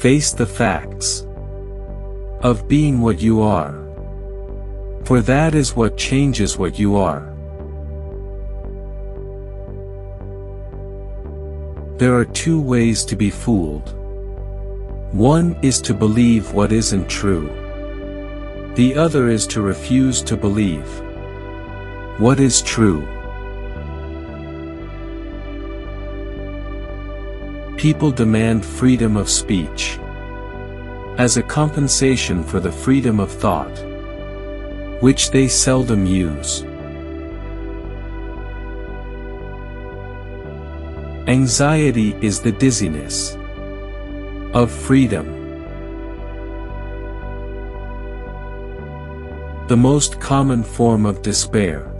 Face the facts of being what you are, for that is what changes what you are. There are two ways to be fooled. One is to believe what isn't true. The other is to refuse to believe what is true. People demand freedom of speech as a compensation for the freedom of thought, which they seldom use. Anxiety is the dizziness of freedom. The most common form of despair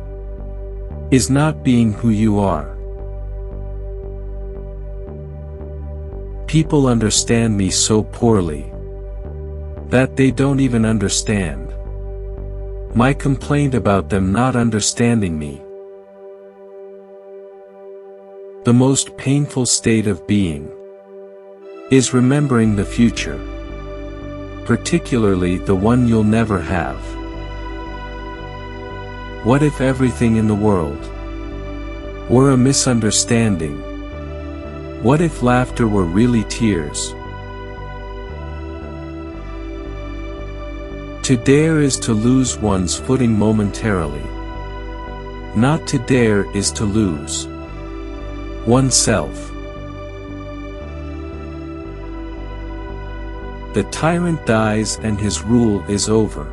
is not being who you are. People understand me so poorly that they don't even understand my complaint about them not understanding me. The most painful state of being is remembering the future, particularly the one you'll never have. What if everything in the world were a misunderstanding? What if laughter were really tears? To dare is to lose one's footing momentarily. Not to dare is to lose oneself. The tyrant dies and his rule is over.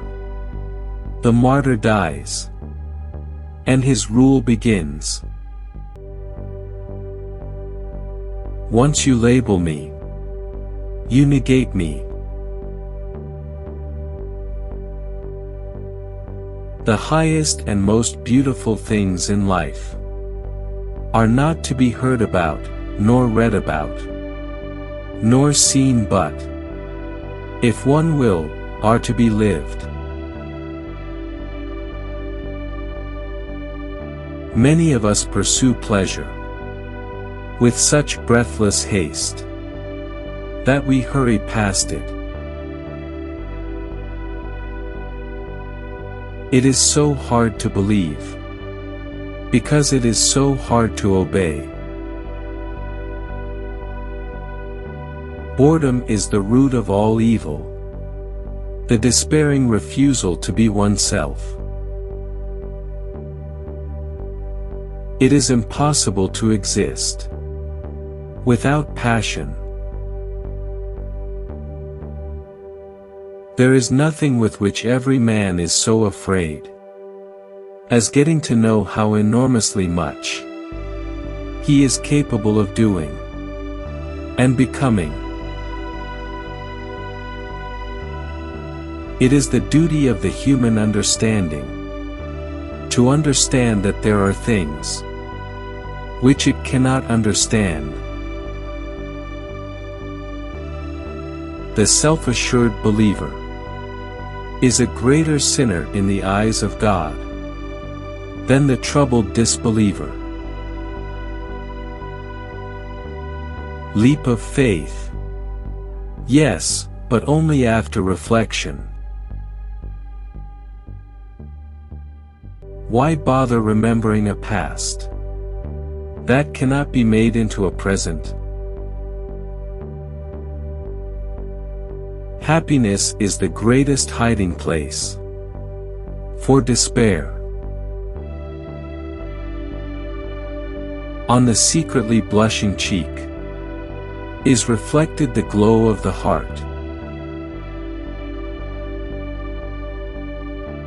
The martyr dies, and his rule begins. Once you label me, you negate me. The highest and most beautiful things in life are not to be heard about, nor read about, nor seen but, if one will, are to be lived. Many of us pursue pleasure with such breathless haste that we hurry past it. It is so hard to believe, because it is so hard to obey. Boredom is the root of all evil, the despairing refusal to be oneself. It is impossible to exist without passion. There is nothing with which every man is so afraid as getting to know how enormously much he is capable of doing and becoming. It is the duty of the human understanding to understand that there are things which it cannot understand. The self-assured believer is a greater sinner in the eyes of God than the troubled disbeliever. Leap of faith. Yes, but only after reflection. Why bother remembering a past that cannot be made into a present? Happiness is the greatest hiding place for despair. On the secretly blushing cheek is reflected the glow of the heart.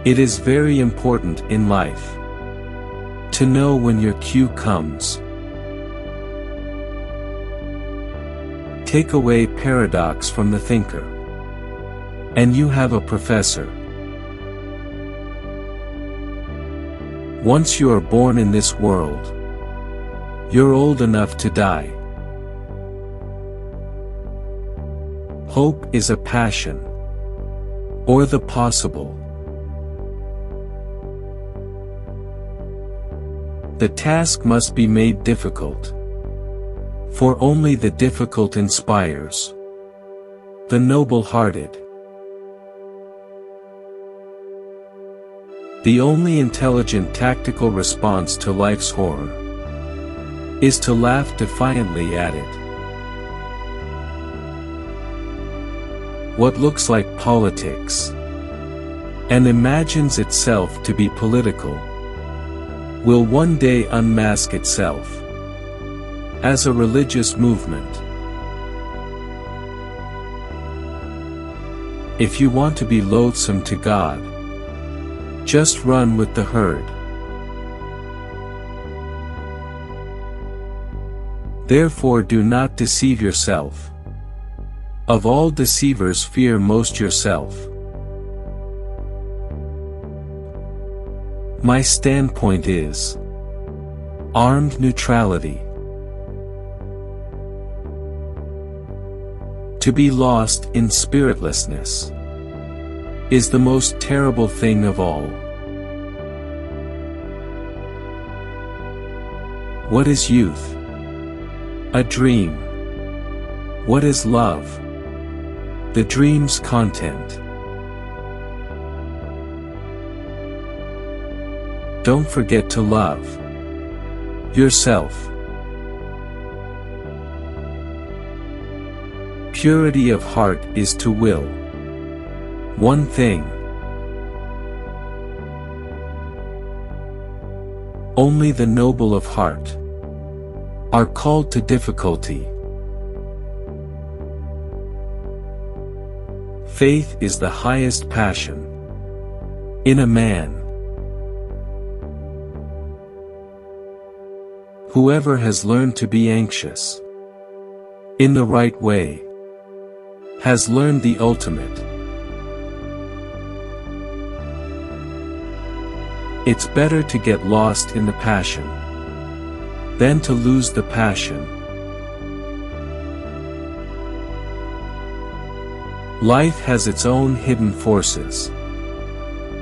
It is very important in life to know when your cue comes. Take away paradox from the thinker, and you have a professor. Once you are born in this world, you're old enough to die. Hope is a passion, or the possible. The task must be made difficult, for only the difficult inspires. the noble-hearted. The only intelligent tactical response to life's horror is to laugh defiantly at it. What looks like politics and imagines itself to be political will one day unmask itself as a religious movement. If you want to be loathsome to God, just run with the herd. Therefore do not deceive yourself. Of all deceivers fear most yourself. My standpoint is armed neutrality. To be lost in spiritlessness is the most terrible thing of all. What is youth? A dream. What is love? The dream's content. Don't forget to love yourself. Purity of heart is to will one thing. Only the noble of heart are called to difficulty. Faith is the highest passion in a man. Whoever has learned to be anxious in the right way has learned the ultimate. It's better to get lost in the passion than to lose the passion. Life has its own hidden forces,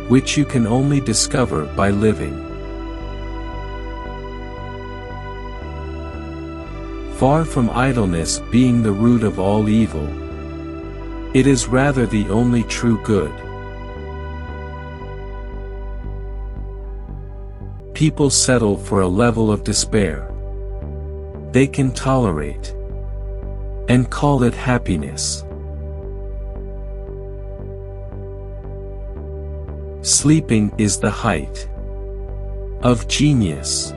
which you can only discover by living. Far from idleness being the root of all evil, it is rather the only true good. People settle for a level of despair they can tolerate and call it happiness. Sleeping is the height of genius.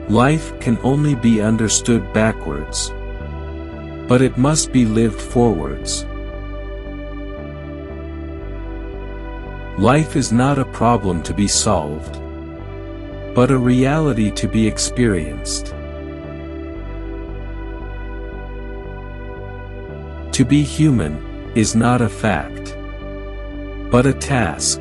Life can only be understood backwards, but it must be lived forwards. Life is not a problem to be solved, but a reality to be experienced. To be human is not a fact, but a task.